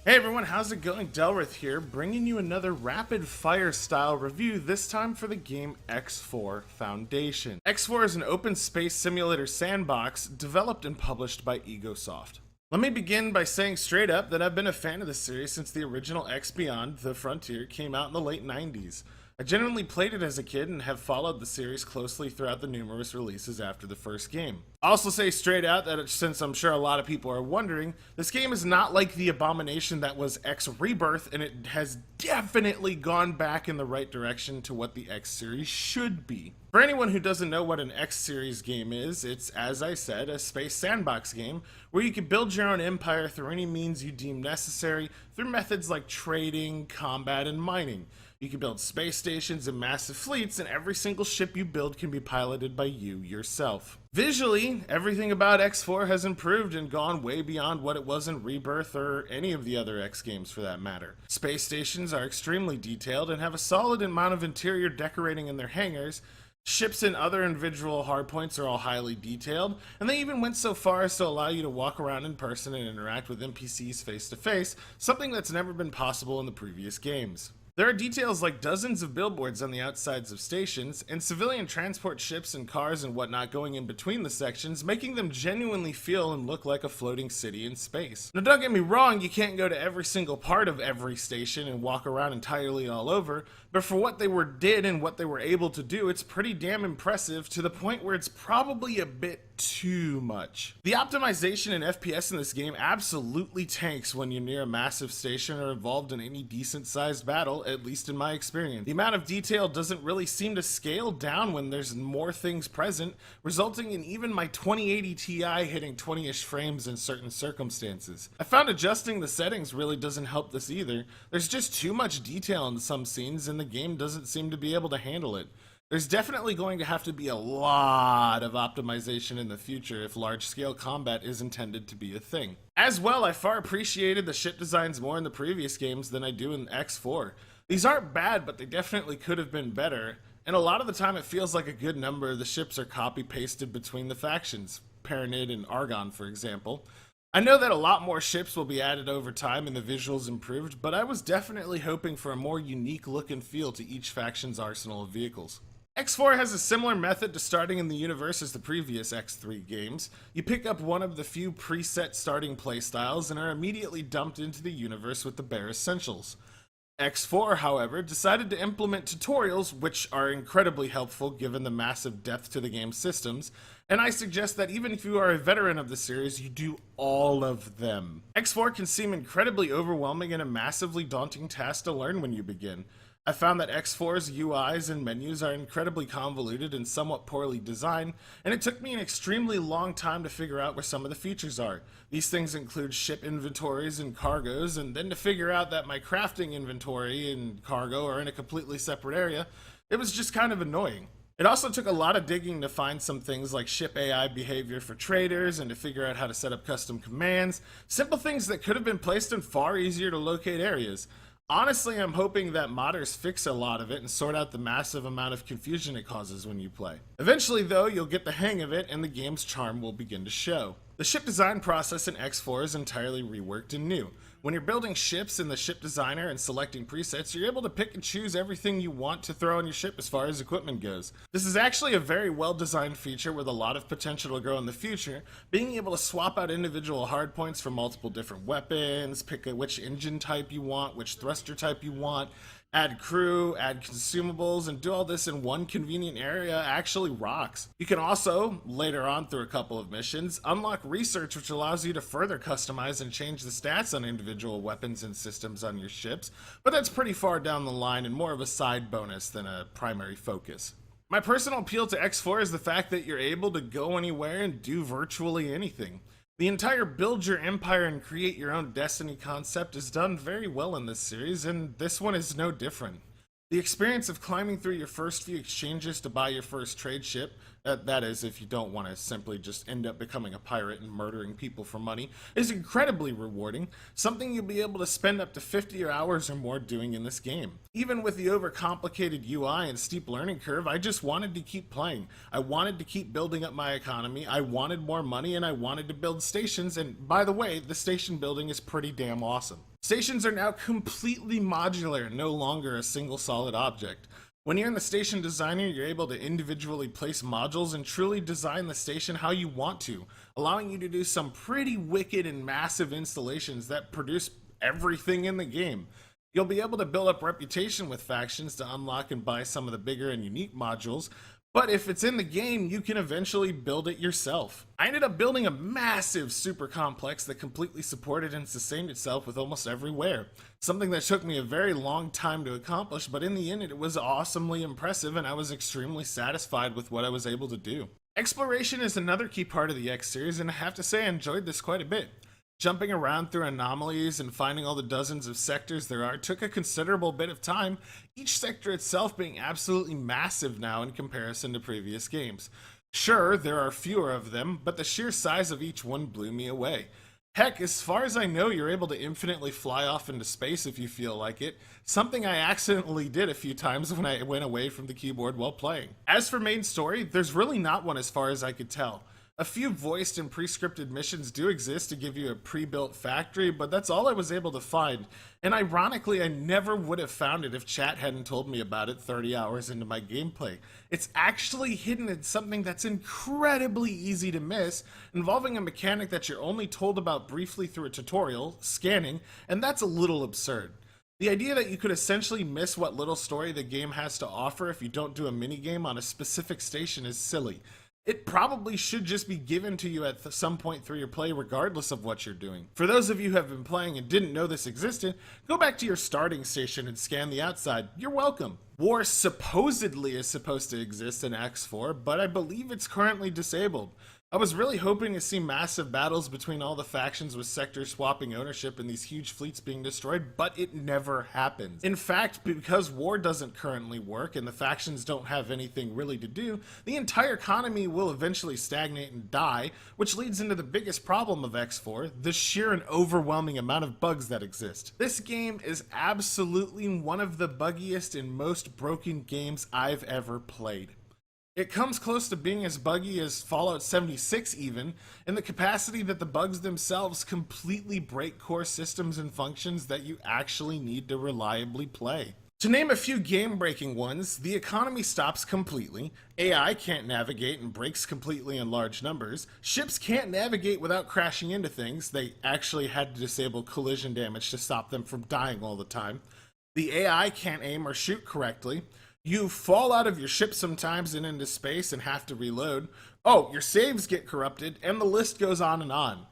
Hey everyone, how's it going? Delrith here, bringing you another rapid fire style review, this time for the game X4 Foundation. X4 is an open space simulator sandbox developed and published by Egosoft. Let me begin by saying straight up that I've been a fan of the series since the original X Beyond: The Frontier came out in the late 90s. I genuinely played it as a kid and have followed the series closely throughout the numerous releases after the first game. I'll also say straight out that since I'm sure a lot of people are wondering, this game is not like the abomination that was X Rebirth, and it has definitely gone back in the right direction to what the X series should be. For anyone who doesn't know what an X series game is, it's, as I said, a space sandbox game where you can build your own empire through any means you deem necessary through methods like trading, combat, and mining. You can build space stations and massive fleets, and every single ship you build can be piloted by you yourself. Visually, everything about X4 has improved and gone way beyond what it was in Rebirth or any of the other X games for that matter. Space stations are extremely detailed and have a solid amount of interior decorating in their hangars. Ships and other individual hardpoints are all highly detailed, and they even went so far as to allow you to walk around in person and interact with NPCs face to face, something that's never been possible in the previous games. There are details like dozens of billboards on the outsides of stations, and civilian transport ships and cars and whatnot going in between the sections, making them genuinely feel and look like a floating city in space. Now don't get me wrong, you can't go to every single part of every station and walk around entirely all over, but for what they did and what they were able to do, it's pretty damn impressive, to the point where it's probably a bit too much. The optimization and FPS in this game absolutely tanks when you're near a massive station or involved in any decent sized battle, at least in my experience. The amount of detail doesn't really seem to scale down when there's more things present, resulting in even my 2080 Ti hitting 20-ish frames in certain circumstances. I found adjusting the settings really doesn't help this either. There's just too much detail in some scenes and the game doesn't seem to be able to handle it. There's definitely going to have to be a lot of optimization in the future if large-scale combat is intended to be a thing. As well, I far appreciated the ship designs more in the previous games than I do in X4. These aren't bad, but they definitely could have been better, and a lot of the time it feels like a good number of the ships are copy-pasted between the factions, Paranid and Argon for example. I know that a lot more ships will be added over time and the visuals improved, but I was definitely hoping for a more unique look and feel to each faction's arsenal of vehicles. X4 has a similar method to starting in the universe as the previous X3 games. You pick up one of the few preset starting playstyles and are immediately dumped into the universe with the bare essentials. X4, however, decided to implement tutorials, which are incredibly helpful given the massive depth to the game's systems, and I suggest that even if you are a veteran of the series, you do all of them. X4 can seem incredibly overwhelming and a massively daunting task to learn when you begin. I found that X4's UIs and menus are incredibly convoluted and somewhat poorly designed, and it took me an extremely long time to figure out where some of the features are. These things include ship inventories and cargoes, and then to figure out that my crafting inventory and cargo are in a completely separate area, it was just kind of annoying. It also took a lot of digging to find some things like ship AI behavior for traders and to figure out how to set up custom commands, simple things that could have been placed in far easier to locate areas. Honestly, I'm hoping that modders fix a lot of it and sort out the massive amount of confusion it causes when you play. Eventually though, you'll get the hang of it and the game's charm will begin to show. The ship design process in X4 is entirely reworked and new. When you're building ships in the ship designer and selecting presets, you're able to pick and choose everything you want to throw on your ship as far as equipment goes. This is actually a very well designed feature with a lot of potential to grow in the future, being able to swap out individual hardpoints for multiple different weapons, pick which engine type you want, which thruster type you want, add crew, add consumables, and do all this in one convenient area actually rocks. You can also, later on through a couple of missions, unlock research, which allows you to further customize and change the stats on individual weapons and systems on your ships, but that's pretty far down the line and more of a side bonus than a primary focus. My personal appeal to X4 is the fact that you're able to go anywhere and do virtually anything. The entire build your empire and create your own destiny concept is done very well in this series, and this one is no different. The experience of climbing through your first few exchanges to buy your first trade ship, that is, if you don't want to simply just end up becoming a pirate and murdering people for money, is incredibly rewarding, something you'll be able to spend up to 50 hours or more doing in this game. Even with the overcomplicated UI and steep learning curve, I just wanted to keep playing. I wanted to keep building up my economy, I wanted more money, and I wanted to build stations, and by the way, the station building is pretty damn awesome. Stations are now completely modular, no longer a single solid object. When you're in the station designer, you're able to individually place modules and truly design the station how you want to, allowing you to do some pretty wicked and massive installations that produce everything in the game. You'll be able to build up reputation with factions to unlock and buy some of the bigger and unique modules, but if it's in the game, you can eventually build it yourself. I ended up building a massive super complex that completely supported and sustained itself with almost everywhere. Something that took me a very long time to accomplish, but in the end it was awesomely impressive and I was extremely satisfied with what I was able to do. Exploration is another key part of the X series, and I have to say I enjoyed this quite a bit. Jumping around through anomalies and finding all the dozens of sectors there are took a considerable bit of time, each sector itself being absolutely massive now in comparison to previous games. Sure, there are fewer of them, but the sheer size of each one blew me away. Heck, as far as I know, you're able to infinitely fly off into space if you feel like it, something I accidentally did a few times when I went away from the keyboard while playing. As for main story, there's really not one as far as I could tell. A few voiced and pre-scripted missions do exist to give you a pre-built factory, but that's all I was able to find. And ironically, I never would have found it if chat hadn't told me about it 30 hours into my gameplay. It's actually hidden in something that's incredibly easy to miss, involving a mechanic that you're only told about briefly through a tutorial, scanning, and that's a little absurd. The idea that you could essentially miss what little story the game has to offer if you don't do a minigame on a specific station is silly. It probably should just be given to you at some point through your play regardless of what you're doing. For those of you who have been playing and didn't know this existed, go back to your starting station and scan the outside. You're welcome. War supposedly is supposed to exist in X4, but I believe it's currently disabled. I was really hoping to see massive battles between all the factions with sectors swapping ownership and these huge fleets being destroyed, but it never happens. In fact, because war doesn't currently work and the factions don't have anything really to do, the entire economy will eventually stagnate and die, which leads into the biggest problem of X4, the sheer and overwhelming amount of bugs that exist. This game is absolutely one of the buggiest and most broken games I've ever played. It comes close to being as buggy as Fallout 76 even, in the capacity that the bugs themselves completely break core systems and functions that you actually need to reliably play. To name a few game-breaking ones, the economy stops completely, AI can't navigate and breaks completely in large numbers, ships can't navigate without crashing into things, they actually had to disable collision damage to stop them from dying all the time, the AI can't aim or shoot correctly, you fall out of your ship sometimes and into space and have to reload. Oh, your saves get corrupted, and the list goes on and on.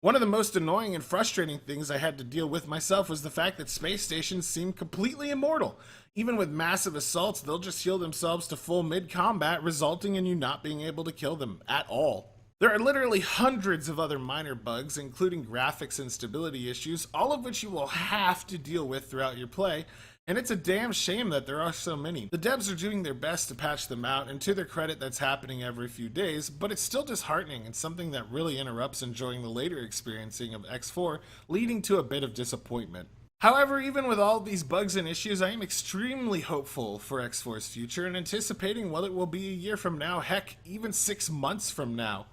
One of the most annoying and frustrating things I had to deal with myself was the fact that space stations seem completely immortal. Even with massive assaults, they'll just heal themselves to full mid-combat, resulting in you not being able to kill them at all. There are literally hundreds of other minor bugs, including graphics and stability issues, all of which you will have to deal with throughout your play, and it's a damn shame that there are so many. The devs are doing their best to patch them out, and to their credit that's happening every few days, but it's still disheartening and something that really interrupts enjoying the later experiencing of X4, leading to a bit of disappointment. However, even with all these bugs and issues, I am extremely hopeful for X4's future and anticipating what it will be a year from now, heck, even 6 months from now.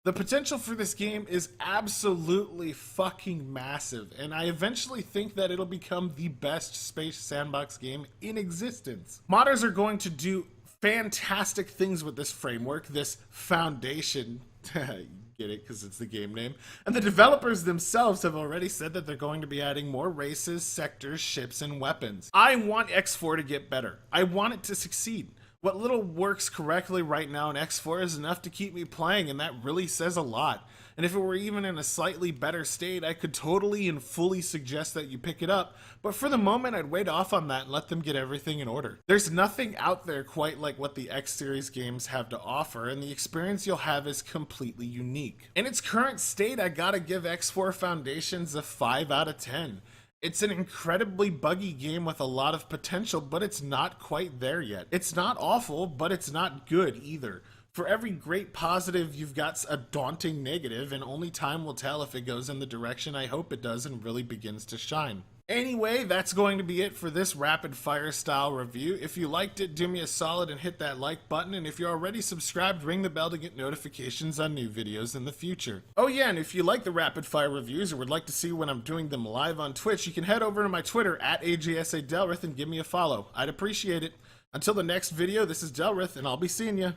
The potential for this game is absolutely fucking massive, and I eventually think that it'll become the best space sandbox game in existence. Modders are going to do fantastic things with this framework, this foundation. Get it, because it's the game name. And the developers themselves have already said that they're going to be adding more races, sectors, ships, and weapons. I want X4 to get better. I want it to succeed. What little works correctly right now in X4 is enough to keep me playing, and that really says a lot. And if it were even in a slightly better state, I could totally and fully suggest that you pick it up, but for the moment I'd wait off on that and let them get everything in order. There's nothing out there quite like what the X series games have to offer, and the experience you'll have is completely unique. In its current state, I gotta give X4 Foundations a 5 out of 10. It's an incredibly buggy game with a lot of potential, but it's not quite there yet. It's not awful, but it's not good either. For every great positive, you've got a daunting negative, and only time will tell if it goes in the direction I hope it does and really begins to shine. Anyway, that's going to be it for this rapid fire style review. If you liked it, do me a solid and hit that like button, and if you're already subscribed, ring the bell to get notifications on new videos in the future. Oh yeah, and if you like the rapid fire reviews or would like to see when I'm doing them live on Twitch, you can head over to my Twitter at AngryJoeShow and give me a follow. I'd appreciate it. Until the next video, this is Delrith, and I'll be seeing ya.